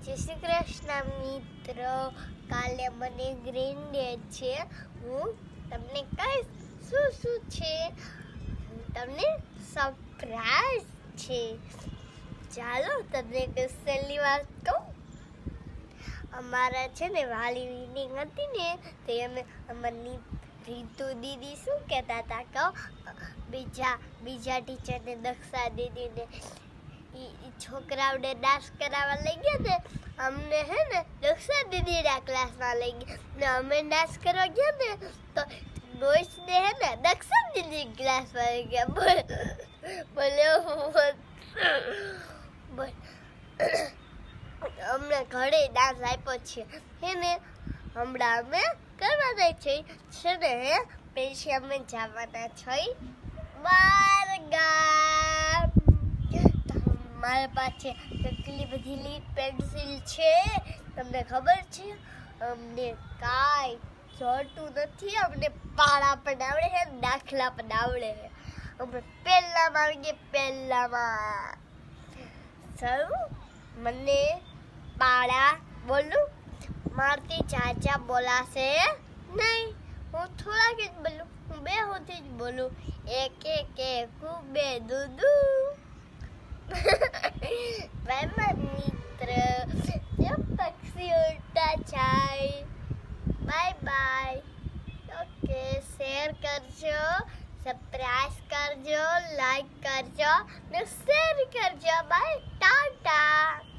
જય શ્રી કૃષ્ણ મિત્રો. કાલે મને ગ્રીન ડે છે. હું તમને કહીશ શું શું છે. તમને સરપ્રાઈઝ છે. ચાલો તમને કસેલી વાત કહું. અમારા છે ને વાલી મીટિંગ હતી ને, તો અમે અમારી રીતુ દીદી શું કહેતા હતા કે બીજા ટીચરને દક્ષા દીદીને છોકરાઓને ડાન્સ કરાવવા લઈ ગયા ને, અમને હે ને દક્ષા દીદીના ક્લાસમાં લઈ ગયા ને અમે ડાન્સ કરવા ગયા ને તો બોયસને હે ને દક્ષા દીદી ક્લાસમાં લઈ ગયા. બોલે અમને ઘરે ડાન્સ આપ્યો છે હે ને. હમણાં અમે કરવાના છે ને હે, પછી અમે જવાના છે બાર ગામ. મારા પાસે કેટલી બધી પેન્સિલ છે તમને ખબર છે. અમને કાંઈ જોતું નથી. અમને પાડા પણ આવડે છે, દાખલા પણ આવડે છે. અમે પહેલામાં આવી ગયા. પહેલામાં સારું મને પાડા બોલું, મારથી ચાચા બોલાશે નહીં. હું થોડાક જ બોલું, હું બે હોતી જ બોલું. એક એક એક બે દૂધુ. બાય મિત્ર. પક્ષી ઉડતા જાય. Bye bye. ઓકે, શેર કરજો, સબસ્ક્રાઇબ કરજો, લાઈક કરજો ને શેર કરજો. બાય, ટાટા.